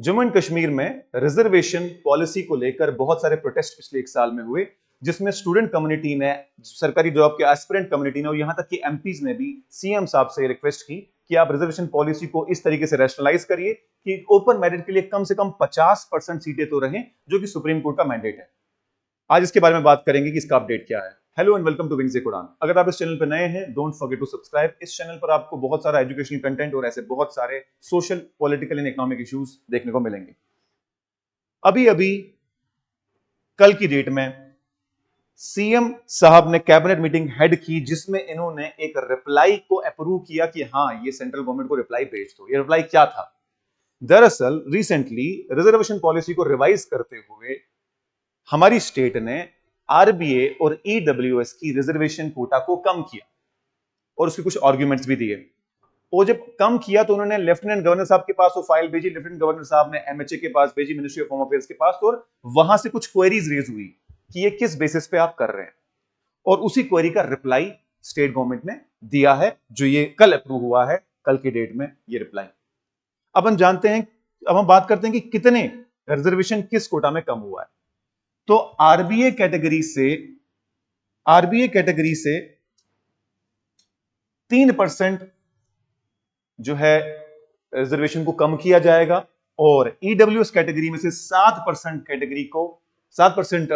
Jammu and Kashmir में reservation policy को लेकर बहुत सारे प्रोटेस्ट पिछले 1 साल में हुए, जिसमें स्टूडेंट कम्युनिटी ने, सरकारी जॉब के एस्पिरेंट कम्युनिटी ने और यहां तक कि एमपीज ने भी सीएम साहब से रिक्वेस्ट की कि आप रिजर्वेशन पॉलिसी को इस तरीके से रैशनलाइज करिए कि ओपन मेरिट के लिए कम से कम 50% सीटें तो रहें, जो कि सुप्रीम कोर्ट का मैंडेट है। आज इसके बारे में बात करेंगे कि इसका अपडेट क्या है। Hello and welcome to Wings ए उड़ान। अगर आप इस चैनल पर नए हैं, डोंट फॉरगेट टू सब्सक्राइब। इस चैनल पर आपको बहुत सारा एजुकेशनल कंटेंट और ऐसे बहुत सारे social, political and economic issues देखने को मिलेंगे। अभी अभी कल की डेट में सीएम साहब ने कैबिनेट मीटिंग हेड की, जिसमें इन्होंने एक रिप्लाई को अप्रूव किया कि हां, ये सेंट्रल गवर्नमेंट को रिप्लाई भेज दो। ये रिप्लाई क्या था? दरअसल रिसेंटली रिजर्वेशन पॉलिसी को रिवाइज करते हुए हमारी स्टेट ने आरबीए और ईडब्ल्यूएस की रिजर्वेशन कोटा को कम किया और उसके कुछ आर्ग्यूमेंट्स भी दिए। वो जब कम किया तो उन्होंने लेफ्टिनेंट गवर्नर साहब के पास वो फाइल भेजी, लेफ्टिनेंट गवर्नर साहब ने एमएचए के पास भेजी, मिनिस्ट्री ऑफ होम अफेयर्स के पास, और वहां से कुछ क्वेरीज रेज हुई कि ये किस बेसिस पे आप कर रहे हैं, और उसी क्वेरी का रिप्लाई स्टेट गवर्नमेंट ने दिया है, जो ये कल अप्रूव हुआ है, कल की डेट में ये रिप्लाई। अब हम जानते हैं, अब हम बात करते हैं कि कितने रिजर्वेशन किस कोटा में कम हुआ है। तो आरबीए कैटेगरी से 3% जो है रिजर्वेशन को कम किया जाएगा, और ईडब्ल्यूएस कैटेगरी में से 7% कैटेगरी को 7%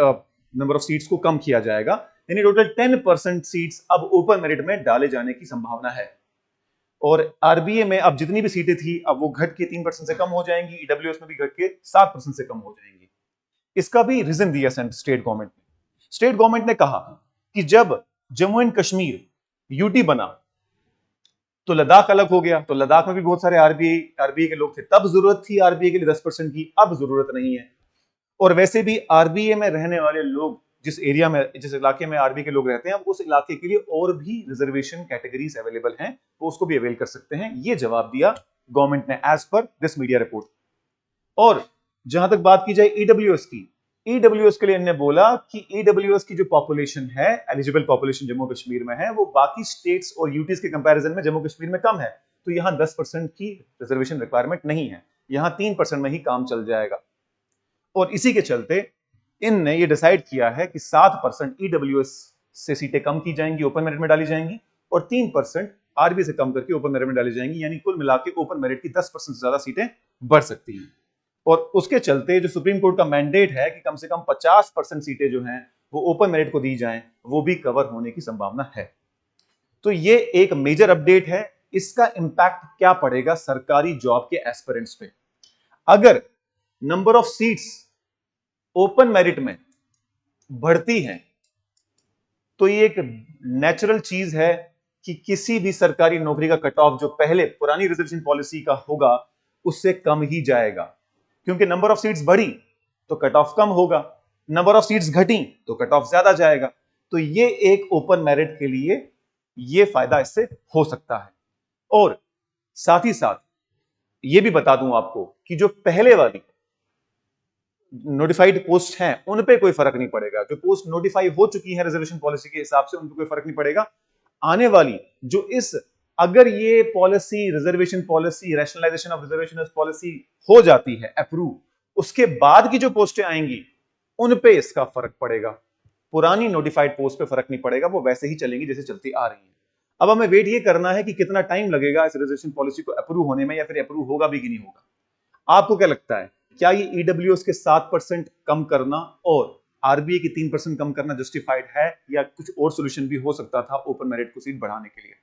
नंबर ऑफ सीट्स को कम किया जाएगा। यानी टोटल 10% सीट्स अब ओपन मेरिट में डाले जाने की संभावना है। और आरबीए में अब जितनी भी सीटें थी, अब वो घट के 3% से कम हो जाएंगी, ईडब्ल्यूएस में भी घट के 7% से कम हो जाएंगी। इसका भी रीजन दिया स्टेट गवर्नमेंट ने। स्टेट गवर्नमेंट ने कहा कि जब जम्मू एंड कश्मीर यूटी बना तो लद्दाख अलग हो गया, तो लद्दाख में भी बहुत सारे आरबीए के लोग थे। तब जरूरत थी आरबीए के लिए 10% की, अब जरूरत नहीं है। और वैसे भी आरबीए में रहने वाले लोग, जिस एरिया में, जिस इलाके में आरबीए के लोग रहते हैं, उस इलाके के लिए और भी रिजर्वेशन कैटेगरीज अवेलेबल हैं, वो उसको भी अवेल कर सकते हैं। ये जवाब दिया गवर्नमेंट ने as per this media report. और जहां तक बात की जाए ईडब्ल्यूएस की, ईडब्ल्यूएस के लिए इन्होंने बोला कि ईडब्ल्यूएस की जो पॉपुलेशन है, एलिजिबल पॉपुलेशन जम्मू कश्मीर में है, वो बाकी स्टेट्स और यूटीज के कंपैरिजन में जम्मू कश्मीर में कम है। तो यहां 10% की रिजर्वेशन रिक्वायरमेंट नहीं है, यहां 3% में ही काम चल जाएगा। और इसी के चलते इनने ये डिसाइड किया है कि 7% ईडब्ल्यूएस से सीटें कम की जाएंगी, ओपन मेरिट में डाली जाएंगी, और 3% आरबीए से कम करके ओपन मेरिट में डाली जाएंगी। यानी कुल मिला के ओपन मेरिट की 10% से ज्यादा सीटें बढ़ सकती हैं। और उसके चलते जो सुप्रीम कोर्ट का मैंडेट है कि कम से कम 50% सीटें जो हैं वो ओपन मेरिट को दी जाएं, वो भी कवर होने की संभावना है। तो ये एक मेजर अपडेट है। इसका इंपैक्ट क्या पड़ेगा सरकारी जॉब के एस्पिरेंट्स पे? अगर number of seats open merit में बढ़ती हैं तो ये एक नेचुरल चीज है कि किसी भी सरकारी नौकरी का कट ऑफ जो पहले पुरानी रिजर्वेशन पॉलिसी का होगा उससे कम ही जाएगा, क्योंकि नंबर ऑफ सीट्स बढ़ी तो कट ऑफ कम होगा, नंबर ऑफ सीट्स घटी तो कट ऑफ ज्यादा जाएगा। तो ये एक ओपन मेरिट के लिए ये फायदा इससे हो सकता है। और साथ ही साथ ये भी बता दूं आपको कि जो पहले वाली नोटिफाइड पोस्ट हैं उन पे कोई फर्क नहीं पड़ेगा। जो पोस्ट नोटिफाई हो चुकी है रिजर्वेशन पॉलिसी के हिसाब से, उन पे कोई फर्क नहीं पड़ेगा। आने वाली जो अगर ये policy, reservation policy, rationalisation of reservation policy हो जाती है अप्रूव, उसके बाद की जो पोस्टें आएंगी उन पे इसका फर्क पड़ेगा। पुरानी नोटिफाइड पोस्ट पे फर्क नहीं पड़ेगा, वो वैसे ही चलेंगी जैसे चलती आ रही है। अब हमें वेट ये करना है कि कितना टाइम लगेगा इस रिजर्वेशन पॉलिसी को अप्रूव होने में, या फिर अप्रूव होगा भी कि नहीं होगा। आपको क्या लगता है, क्या ये ईडब्ल्यूएस के 7% कम करना और आरबीए की 3% कम करना जस्टिफाइड है, या कुछ और सोल्यूशन भी हो सकता था ओपन मेरिट को सीट बढ़ाने के लिए?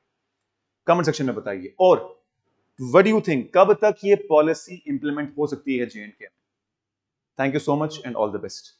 कमेंट सेक्शन में बताइए। और व्हाट डू यू थिंक, कब तक ये पॉलिसी इंप्लीमेंट हो सकती है जेएंडके में? Thank you so much and all the best.